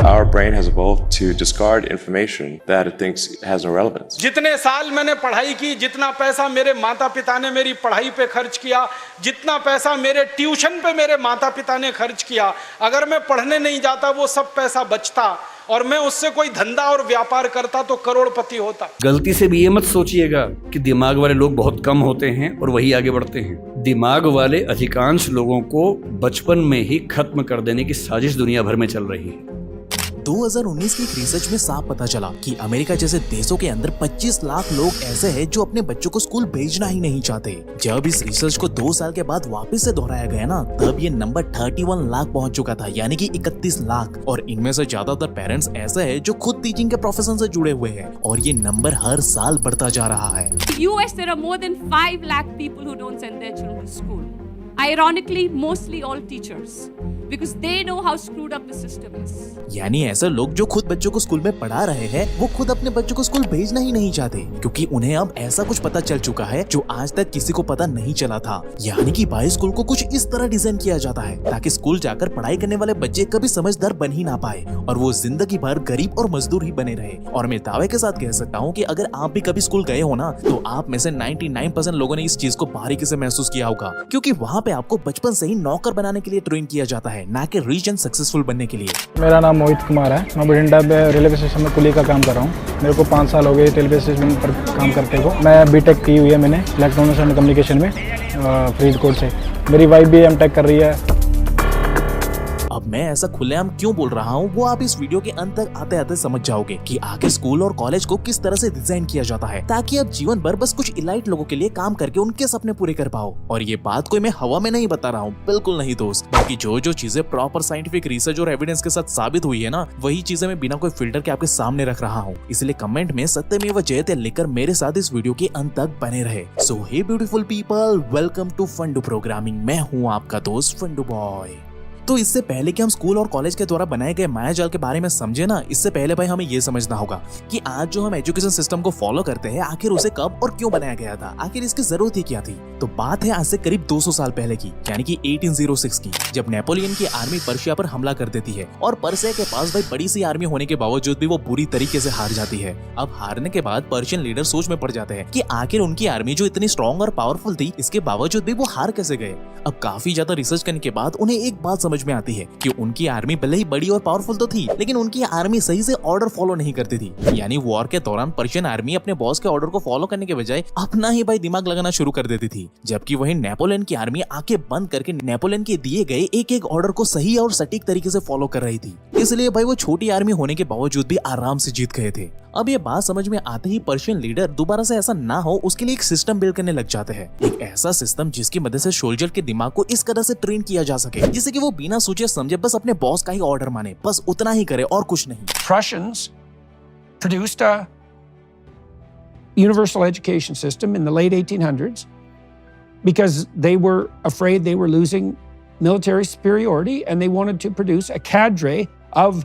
our brain has evolved to discard information that it thinks has no relevance. जितने साल मैंने पढ़ाई की, जितना पैसा मेरे माता पिता ने मेरी पढ़ाई पे खर्च किया, जितना पैसा मेरे ट्यूशन पे मेरे माता पिता ने खर्च किया, अगर मैं पढ़ने नहीं जाता वो सब पैसा बचता और मैं उससे कोई धंधा और व्यापार करता तो करोड़पति होता। गलती से भी ये मत सोचिएगा कि दिमाग वाले लोग बहुत कम होते हैं और वही आगे बढ़ते हैं। दिमाग वाले अधिकांश लोगों को बचपन में ही खत्म कर देने की साजिश दुनिया भर में चल रही है। 2019 की एक रिसर्च में साफ पता चला कि अमेरिका जैसे देशों के अंदर 25 लाख लोग ऐसे हैं जो अपने बच्चों को स्कूल भेजना ही नहीं चाहते। जब इस रिसर्च को 2 साल के बाद वापस से दोहराया गया ना, तब ये नंबर 31 लाख पहुंच चुका था, यानी कि 31 लाख। और इनमें से ज्यादातर पेरेंट्स ऐसे हैं जो खुद टीचिंग के प्रोफेशन से जुड़े हुए हैं और ये नंबर हर साल बढ़ता जा रहा है। US there are more than 5 lakh people who don't send their children to school. Ironically, mostly all teachers, because they know how screwed up the system is. यानी ऐसे लोग जो खुद बच्चों को स्कूल में पढ़ा रहे हैं, वो खुद अपने बच्चों को स्कूल भेजना ही नहीं चाहते, क्योंकि उन्हें अब ऐसा कुछ पता चल चुका है जो आज तक किसी को पता नहीं चला था। यानी कि भाई स्कूल को कुछ इस तरह डिजाइन किया जाता है ताकि स्कूल जाकर पढ़ाई करने वाले बच्चे कभी समझदार बन ही ना पाए और वो जिंदगी भर गरीब और मजदूर ही बने रहे। और मैं दावे के साथ कह सकता हूँ कि अगर आप भी कभी स्कूल गए हो ना, तो आप में से 99% लोगों ने इस चीज को बारीकी से महसूस किया होगा, क्योंकि वहाँ पे आपको बचपन से ही नौकर बनाने के लिए ट्रेन किया जाता है, ना कि रिच एंड सक्सेसफुल बनने के लिए। मेरा नाम मोहित कुमार है। मैं बठिंडा रेलवे स्टेशन में कुली का काम कर रहा हूँ। मेरे को 5 साल हो गए रेलवे स्टेशन पर काम करते को। मैं बीटेक की हुई है मैंने इलेक्ट्रॉनिक्स एंड कम्युनिकेशन में फरीदकोट से। मेरी वाइफ भी एमटेक कर रही है। अब मैं ऐसा खुलेआम क्यों बोल रहा हूँ वो आप इस वीडियो के अंत तक आते आते समझ जाओगे कि आखिर स्कूल और कॉलेज को किस तरह से डिजाइन किया जाता है ताकि आप जीवन भर बस कुछ इलाइट लोगों के लिए काम करके उनके सपने पूरे कर पाओ। और ये बात कोई मैं हवा में नहीं बता रहा हूँ, बिल्कुल नहीं दोस्त, बाकी जो जो चीजें प्रॉपर साइंटिफिक रिसर्च और एविडेंस के साथ साबित हुई है ना, वही चीजें मैं बिना कोई फिल्टर के आपके सामने रख रहा हूँ। इसलिए कमेंट में सत्यमेव जयते लिखकर मेरे साथ इस वीडियो के अंत तक बने रहे। So hey beautiful people, welcome to fundoo programming. मैं हूँ आपका दोस्त फंडू बॉय। तो इससे पहले कि हम स्कूल और कॉलेज के द्वारा बनाए गए मायाजाल के बारे में समझे ना, इससे पहले भाई हमें ये समझना होगा कि आज जो हम एजुकेशन सिस्टम को फॉलो करते हैं, आखिर उसे कब और क्यों बनाया गया था, आखिर इसकी जरूरत ही क्या थी। तो बात है आज से करीब 200 साल पहले की, यानी कि 1806 की, जब नेपोलियन की आर्मी पर्शिया पर हमला कर देती है और पर्शिया के पास भाई बड़ी सी आर्मी होने के बावजूद भी वो बुरी तरीके से हार जाती है। अब हारने के बाद पर्शियन लीडर सोच में पड़ जाते हैं कि आखिर उनकी आर्मी जो इतनी स्ट्रॉन्ग और पावरफुल थी, इसके बावजूद भी वो हार कैसे गए। अब काफी ज्यादा रिसर्च करने के बाद उन्हें एक बात समझ में आती है कि उनकी आर्मी भले ही बड़ी और पावरफुल तो थी, लेकिन उनकी आर्मी सही से ऑर्डर फॉलो नहीं करती थी। यानी वॉर के दौरान पर्शियन आर्मी अपने बॉस के ऑर्डर को फॉलो करने के बजाय अपना ही भाई दिमाग लगाना शुरू कर देती थी, जबकि वहीं नेपोलियन की आर्मी आंखें बंद करके नेपोलियन के दिए गए एक एक ऑर्डर को सही और सटीक तरीके से फॉलो कर रही थी। इसलिए भाई वो छोटी आर्मी होने के बावजूद भी आराम से जीत गए थे। अब ये बात समझ में आते ही पर्शियन लीडर दोबारा से ऐसा ना हो उसके लिए एक सिस्टम बिल्ड करने लग जाते हैं। एक ऐसा सिस्टम जिसकी मदद से सोल्जर के दिमाग को इस तरह से ट्रेन किया जा सके जिससे कि वो बिना सोचे समझे बस अपने बॉस का ही ऑर्डर माने, बस उतना ही करे और कुछ नहीं। Prussians produced a universal education system in the late 1800s because they were afraid they were losing military superiority and they wanted to produce a cadre of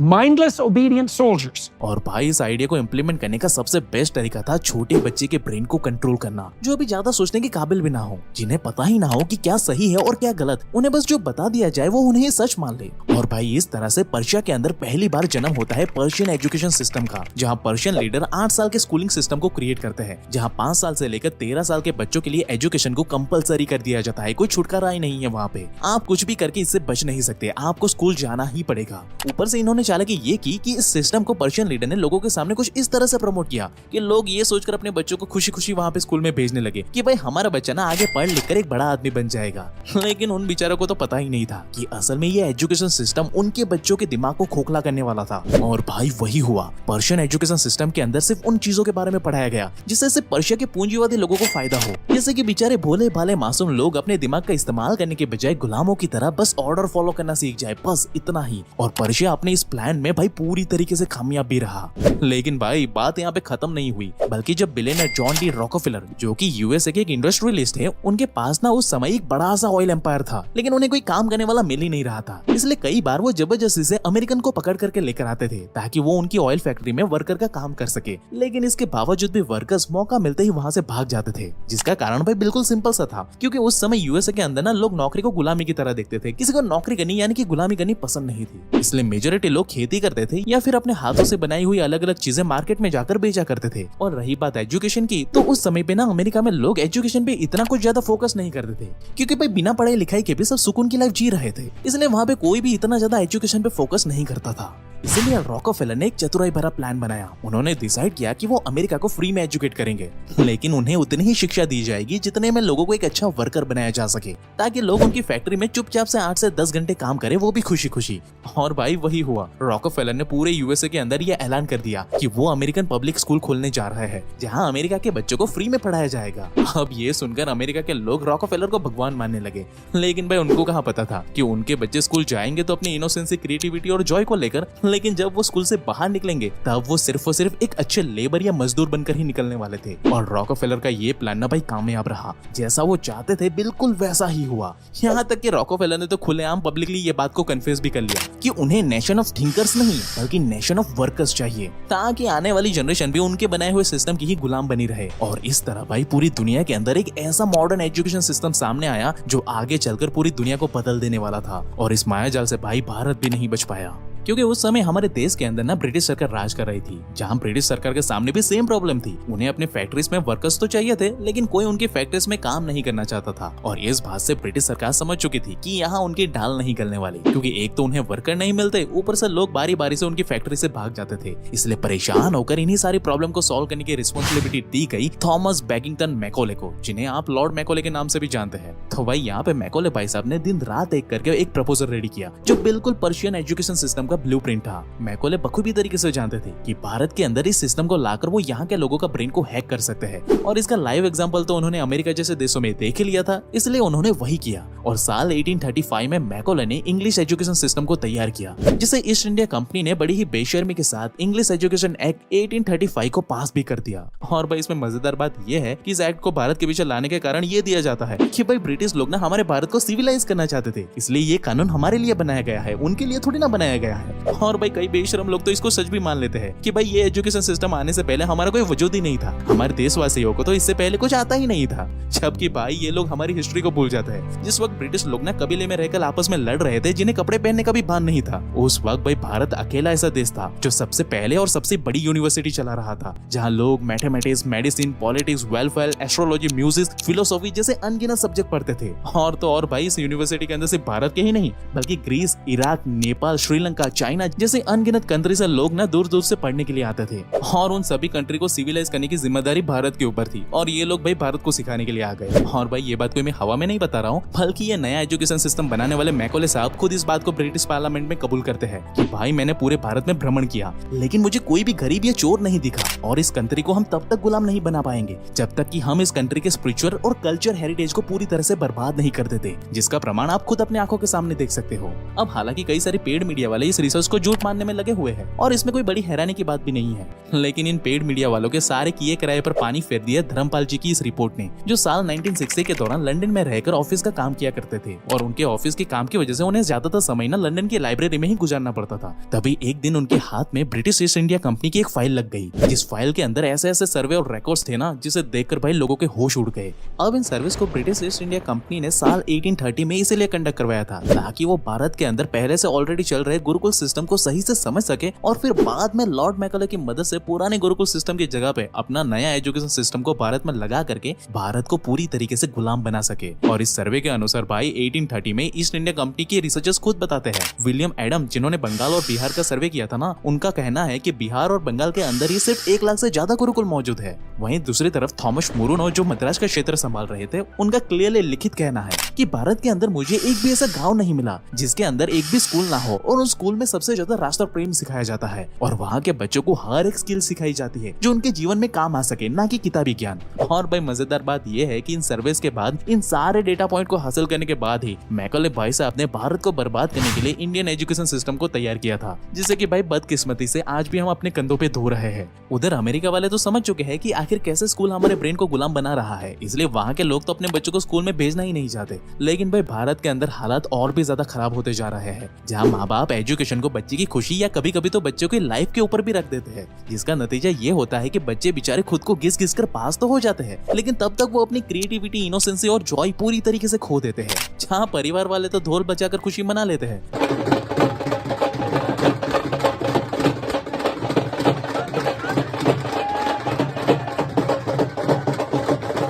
mindless obedient soldiers। और भाई इस आइडिया को implement करने का सबसे best तरीका था छोटे बच्चे के ब्रेन को कंट्रोल करना, जो अभी ज्यादा सोचने के काबिल भी ना हो, जिन्हें पता ही ना हो कि क्या सही है और क्या गलत, उन्हें बस जो बता दिया जाए वो उन्हें सच मान ले। और भाई इस तरह से पर्शिया के अंदर पहली बार जन्म होता है पर्शियन एजुकेशन सिस्टम का, जहाँ पर्शियन लीडर 8 साल के स्कूलिंग सिस्टम को क्रिएट करते हैं, जहाँ 5 साल से लेकर 13 साल के बच्चों के लिए एजुकेशन को कंपलसरी कर दिया जाता है। कोई छुटकारा ही नहीं है वहाँ पे, आप कुछ भी करके इससे बच नहीं सकते, आपको स्कूल जाना ही पड़ेगा। ऊपर से इन्होंने चालाकी ये की कि इस सिस्टम को पर्शियन लीडर ने लोगों के सामने कुछ इस तरह से प्रमोट किया कि लोग ये सोचकर अपने बच्चों को खुशी खुशी वहाँ पे स्कूल में भेजने लगे कि भाई हमारा बच्चा ना आगे पढ़ लिख कर एक बड़ा आदमी बन जाएगा। लेकिन उन बेचारों को तो पता ही नहीं था कि असल में ये एजुकेशन सिस्टम उनके बच्चों के दिमाग को खोखला करने वाला था। और भाई वही हुआ, पर्शियन एजुकेशन सिस्टम के अंदर सिर्फ उन चीजों के बारे में पढ़ाया गया जिससे सिर्फ पर्शिया के पूंजीवादी लोगों को फायदा हो, जैसे कि बेचारे भोले भाले मासूम लोग अपने दिमाग का इस्तेमाल करने के बजाय गुलामों की तरह बस ऑर्डर फॉलो करना सीख जाए, बस इतना ही। और पर्शिया अपने इस प्लान में भाई पूरी तरीके से कामयाब भी रहा। लेकिन भाई बात यहाँ पे खत्म नहीं हुई, बल्कि जब बिलियनर जॉन डी रॉकफेलर, जो कि यूएसए के एक इंडस्ट्रियलिस्ट है, उनके पास ना उस समय एक बड़ा सा ऑयल एम्पायर था, लेकिन उन्हें कोई काम करने वाला मिल ही नहीं रहा था। इसलिए कई बार वो जबरदस्ती से अमेरिकन को पकड़ करके लेकर आते थे ताकि वो उनकी ऑयल फैक्ट्री में वर्कर का काम कर सके। लेकिन इसके बावजूद भी वर्कर्स मौका मिलते ही वहाँ से भाग जाते थे, जिसका कारण भाई बिल्कुल सिंपल सा था, क्योंकि उस समय यूएसए के अंदर ना लोग नौकरी को गुलामी की तरह देखते थे, किसी को नौकरी करनी यानी कि गुलामी करनी पसंद नहीं थी। इसलिए मेजोरिटी लोग लोग खेती करते थे या फिर अपने हाथों से बनाई हुई अलग अलग चीजें मार्केट में जाकर बेचा करते थे। और रही बात एजुकेशन की, तो उस समय पे ना अमेरिका में लोग एजुकेशन पे इतना कुछ ज्यादा फोकस नहीं करते थे, क्योंकि भाई बिना पढ़ाई लिखाई के भी सब सुकून की लाइफ जी रहे थे, इसलिए वहाँ पे कोई भी इतना ज्यादा एजुकेशन पे फोकस नहीं करता था। इसीलिए रॉकफेलर ने एक चतुराई भरा प्लान बनाया। उन्होंने डिसाइड किया कि वो अमेरिका को फ्री में एजुकेट करेंगे, लेकिन उन्हें उतनी ही शिक्षा दी जाएगी जितने में लोगों को एक अच्छा वर्कर बनाया जा सके, ताकि लोग उनकी फैक्ट्री में चुपचाप से 8 से 10 घंटे काम करें, वो भी खुशी खुशी। और भाई वही हुआ। रॉकफेलर ने पूरे यूएसए के अंदर ये ऐलान कर दिया कि वो अमेरिकन पब्लिक स्कूल खोलने जा रहा है, जहाँ अमेरिका के बच्चों को फ्री में पढ़ाया जाएगा। अब ये सुनकर अमेरिका के लोग रॉकफेलर को भगवान मानने लगे, लेकिन भाई उनको कहाँ पता था कि उनके बच्चे स्कूल जाएंगे तो अपनी इनोसेंसी, क्रिएटिविटी और जॉय को लेकर, लेकिन जब वो स्कूल से बाहर निकलेंगे तब वो सिर्फ और सिर्फ एक अच्छे लेबर या मजदूर बनकर ही निकलने वाले थे। और रॉकफेलर का ये प्लान ना भाई कामयाब रहा, जैसा वो चाहते थे बिल्कुल वैसा ही हुआ। यहाँ तक कि रॉकफेलर ने तो खुलेआम पब्लिकली ये बात को कन्फेस भी कर लिया कि उन्हें नेशन ऑफ थिंकर्स नहीं बल्कि नेशन ऑफ वर्कर्स चाहिए, ताकि आने वाली जनरेशन भी उनके बनाए हुए सिस्टम की ही गुलाम बनी रहे। और इस तरह भाई पूरी दुनिया के अंदर एक ऐसा मॉडर्न एजुकेशन सिस्टम सामने आया जो आगे चलकर पूरी दुनिया को बदल देने वाला था। और इस मायाजाल से भाई भारत भी नहीं बच पाया, क्योंकि उस समय हमारे देश के अंदर ना ब्रिटिश सरकार राज कर रही थी, जहां ब्रिटिश सरकार के सामने भी सेम प्रॉब्लम थी। उन्हें अपने फैक्ट्रीज में वर्कर्स तो चाहिए थे, लेकिन कोई उनकी फैक्ट्रीज में काम नहीं करना चाहता था। और इस बात से ब्रिटिश सरकार समझ चुकी थी कि यहाँ उनकी दाल नहीं गलने वाली, क्योंकि एक तो उन्हें वर्कर नहीं मिलते, ऊपर से लोग बारी बारी से उनकी फैक्ट्री से भाग जाते थे। इसलिए परेशान होकर इन्हीं सारी प्रॉब्लम को सॉल्व करने की रिस्पॉन्सिबिलिटी दी गई थॉमस बैगिंगटन मैकॉले को, जिन्हें आप लॉर्ड मैकॉले के नाम से भी जानते हैं। तो भाई यहाँ पे मैकॉले भाई साहब ने दिन रात एक करके एक प्रपोजल रेडी किया, जो बिल्कुल पर्शियन एजुकेशन सिस्टम का ब्लूप्रिंट था। मैकॉले बखूबी तरीके से जानते थे कि भारत के अंदर इस सिस्टम को लाकर वो यहाँ के लोगों का ब्रेन को हैक कर सकते हैं, और इसका लाइव एग्जांपल तो उन्होंने अमेरिका जैसे देशों में देख ही लिया था, इसलिए उन्होंने वही किया। और साल 1835 में मैकॉले ने इंग्लिश एजुकेशन सिस्टम को तैयार किया, जिसे ईस्ट इंडिया कंपनी ने बड़ी ही बेशर्मी के साथ इंग्लिश एजुकेशन एक्ट 1835 को पास भी कर दिया। और भाई इसमें मजेदार बात यह है कि इस एक्ट को भारत के पीछे लाने के कारण ये दिया जाता है कि भाई ब्रिटिश लोग ना हमारे भारत को सिविलाइज करना चाहते थे, इसलिए ये कानून हमारे लिए बनाया गया है, उनके लिए थोड़ी ना बनाया गया है। और भाई कई बेशरम लोग तो इसको सच भी मान लेते हैं कि भाई ये एजुकेशन सिस्टम आने से पहले हमारा कोई वजूद ही नहीं था, हमारे देशवासियों को तो इससे पहले कुछ आता ही नहीं था। जबकि भाई ये लोग हमारी हिस्ट्री को भूल जाते हैं। जिस वक्त ब्रिटिश लोग ना कबीले में रहकर आपस में लड़ रहे थे, जिन्हें कपड़े पहनने का भी भान नहीं था, उस वक्त भाई भारत अकेला ऐसा देश था जो सबसे पहले और सबसे बड़ी यूनिवर्सिटी चला रहा था, जहाँ लोग mathematics, medicine, politics, welfare, astrology, music, philosophy जैसे अनगिनत सब्जेक्ट पढ़ते थे। और तो और भाई इस यूनिवर्सिटी के अंदर सिर्फ भारत के ही नहीं बल्कि Greece, Iraq, Nepal, Sri Lanka, China जैसे अनगिनत कंट्री से लोग ना दूर दूर से पढ़ने के लिए आते थे। और उन सभी कंट्री को सिविलाइज करने की जिम्मेदारी भारत के ऊपर थी, और ये लोग भाई भारत को सिखाने के लिए आ गए। और भाई ये बात कोई मैं हवा में नहीं बता रहा हूँ, बल्कि ये नया एजुकेशन सिस्टम बनाने वाले मैकॉले साहब खुद इस बात को ब्रिटिश पार्लियामेंट में कबूल करते हैं कि भाई मैंने पूरे भारत में भ्रमण किया, लेकिन मुझे कोई भी गरीब या चोर नहीं दिखा, और इस कंट्री को हम तब तक गुलाम नहीं बना पाएंगे जब तक कि हम इस कंट्री के स्पिरिचुअल और कल्चर हेरिटेज को पूरी तरह से बर्बाद नहीं कर देते, जिसका प्रमाण आप खुद अपने आंखों के सामने देख सकते हो। अब हालांकि कई सारे पेड मीडिया वाले इस रिसर्च को झूठ मानने में लगे हुए हैं, और इसमें कोई बड़ी हैरानी की बात भी नहीं है, लेकिन इन पेड मीडिया वालों के सारे किए किराए पर पानी फेर दिया धर्मपाल जी की इस रिपोर्ट ने, जो साल 1960 के दौरान लंदन में रहकर ऑफिस का काम किया करते थे, और उनके ऑफिस के काम की वजह से उन्हें ज्यादातर समय ना लंदन की लाइब्रेरी में ही गुजारना पड़ता था। तभी एक दिन उनके हाथ में ब्रिटिश ईस्ट इंडिया कंपनी की एक फाइल लग गई, जिस फाइल के अंदर ऐसे ऐसे सर्वे और रिकॉर्ड्स थे ना, जिसे देखकर भाई लोगों के होश उड़ गए। अब इन सर्विस को ब्रिटिश ईस्ट इंडिया कंपनी ने साल 1830 में इसीलिए कंडक्ट करवाया था ताकि वो भारत के अंदर पहले से ऑलरेडी चल रहे गुरुकुल सिस्टम को सही से समझ सके, और फिर बाद में लॉर्ड मैकॉले की मदद से पुराने गुरुकुल सिस्टम की जगह पे अपना नया एजुकेशन सिस्टम को भारत में लगा करके भारत को पूरी तरीके से गुलाम बना सके। और इस सर्वे के अनुसार भाई 1830 में ईस्ट इंडिया कंपनी के रिसर्चर्स खुद बताते हैं, विलियम एडम जिन्होंने बंगाल और बिहार का सर्वे किया था ना, उनका कहना है कि बिहार और बंगाल के अंदर ही सिर्फ 1 लाख से ज्यादा गुरुकुल मौजूद है। वहीं दूसरी तरफ थॉमस मुरुनो जो मद्रास का क्षेत्र संभाल रहे थे, उनका क्लियरली लिखित कहना है कि भारत के अंदर मुझे एक भी ऐसा गाँव नहीं मिला जिसके अंदर एक भी स्कूल ना हो, और उन स्कूल में सबसे ज्यादा राष्ट्र प्रेम सिखाया जाता है, और वहाँ के बच्चों को हर एक स्किल सिखाई जाती है जो उनके जीवन में काम आ सके, ना कि किताबी ज्ञान। और भाई मजेदार बात यह है कि इन सर्वेस के बाद, इन सारे डेटा पॉइंट को हासिल करने के बाद ही मैकॉले भाई साहब ने भारत को बर्बाद करने के लिए इंडियन एजुकेशन सिस्टम को तैयार किया था, जिसे कि भाई बदकिस्मती से आज भी हम अपने कंधों पे धो रहे हैं। उधर अमेरिका वाले तो समझ चुके हैं कि आखिर कैसे स्कूल हमारे ब्रेन को गुलाम बना रहा है, इसलिए वहाँ के लोग तो अपने बच्चों को स्कूल में भेजना ही नहीं चाहते। लेकिन भाई भारत के अंदर हालात और भी ज्यादा खराब होते जा रहे हैं, जहाँ माँ बाप एजुकेशन को बच्चे की खुशी या कभी कभी तो बच्चों की लाइफ के ऊपर भी रख देते हैं, जिसका नतीजा ये होता है कि बच्चे बेचारे खुद को घिस घिस कर पास तो हो जाते हैं, लेकिन तब तक वो अपनी क्रिएटिविटी, इनोसेंसी और जॉय पूरी तरीके से खो देते हैं। जहाँ परिवार वाले तो ढोल बजाकर खुशी मना लेते हैं,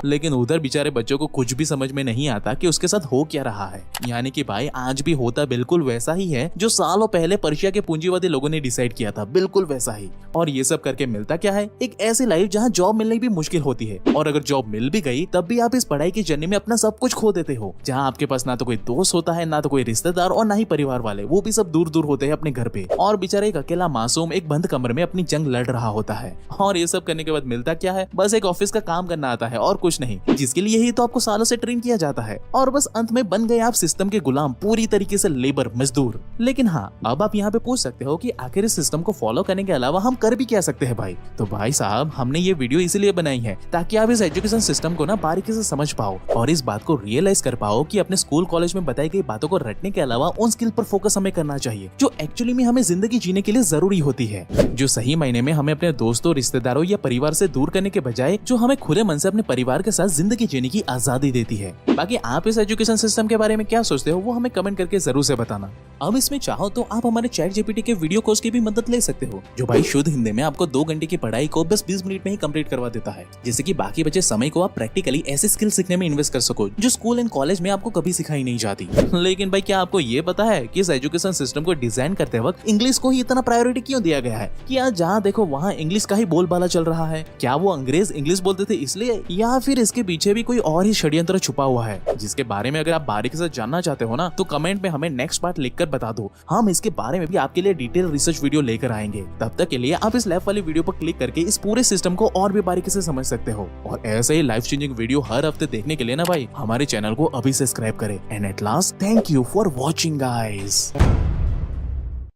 लेकिन उधर बेचारे बच्चों को कुछ भी समझ में नहीं आता कि उसके साथ हो क्या रहा है। यानी कि भाई आज भी होता बिल्कुल वैसा ही है जो सालों पहले पर्शिया के पूंजीवादी लोगों ने डिसाइड किया था, बिल्कुल वैसा ही। और ये सब करके मिलता क्या है, एक ऐसी लाइफ जहाँ जॉब मिलने भी मुश्किल होती है, और अगर जॉब मिल भी गई तब भी आप इस पढ़ाई की जर्नी में अपना सब कुछ खो देते हो, जहाँ आपके पास ना तो कोई दोस्त होता है, ना तो कोई रिश्तेदार, और ना ही परिवार वाले, वो भी सब दूर दूर होते हैं अपने घर पे, और बेचारा एक अकेला मासूम एक बंद कमरे में अपनी जंग लड़ रहा होता है। और ये सब करने के बाद मिलता क्या है, बस एक ऑफिस का काम करना आता है और कुछ नहीं, जिसके लिए ही तो आपको सालों से ट्रेन किया जाता है, और बस अंत में बन गए आप सिस्टम के गुलाम, पूरी तरीके से लेबर, मजदूर। लेकिन हाँ, अब आप यहाँ पे पूछ सकते हो कि आखिर इस सिस्टम को फॉलो करने के अलावा हम कर भी क्या सकते हैं भाई। तो भाई साहब, हमने ये वीडियो इसीलिए बनाई है ताकि आप इस एजुकेशन सिस्टम को ना बारीकी से समझ पाओ और इस बात को रियलाइज कर पाओ कि अपने स्कूल कॉलेज में बताई गई बातों को रटने के अलावा उन स्किल पर फोकस हमें करना चाहिए जो एक्चुअली में हमें जिंदगी जीने के लिए जरूरी होती है, जो सही मायने में हमें अपने दोस्तों, रिश्तेदारों या परिवार से दूर करने के बजाय जो हमें खुले मन से अपने परिवार के साथ जिंदगी जीने की आजादी देती है। बाकी आप इस एजुकेशन सिस्टम के बारे में क्या सोचते हो वो हमें कमेंट करके जरूर से बताना। अब इसमें चाहो तो आप हमारे ChatGPT के वीडियो कोर्स की भी मदद ले सकते हो, जो भाई शुद्ध हिंदी में आपको 2 घंटे की पढ़ाई को बस 20 मिनट में ही कंप्लीट करवा देता है, जिससे कि बाकी बचे समय को आप प्रैक्टिकली ऐसे स्किल सीखने में इन्वेस्ट कर सको जो स्कूल एंड कॉलेज में आपको कभी सिखाई नहीं जाती। लेकिन भाई, क्या आपको ये पता है कि इस एजुकेशन सिस्टम को डिजाइन करते वक्त इंग्लिश को ही इतना प्रायोरिटी क्यों दिया गया है कि आज जहाँ देखो वहाँ इंग्लिश का ही बोलबाला चल रहा है? क्या वो अंग्रेज इंग्लिश बोलते थे इसलिए, या फिर इसके पीछे भी कोई और ही षड्यंत्र छुपा हुआ है, जिसके बारे में अगर आप बारीकी से जानना चाहते हो ना तो कमेंट में हमें नेक्स्ट पार्ट लिखकर बता दो, हम इसके बारे में भी आपके लिए डिटेल रिसर्च वीडियो लेकर आएंगे। तब तक के लिए आप इस लेफ्ट वाली वीडियो पर क्लिक करके इस पूरे सिस्टम को और भी बारीकी से समझ सकते हो, और ऐसे ही लाइफ चेंजिंग वीडियो हर हफ्ते देखने के लिए ना भाई हमारे चैनल को अभी सब्सक्राइब करें। And at last, thank you for watching guys.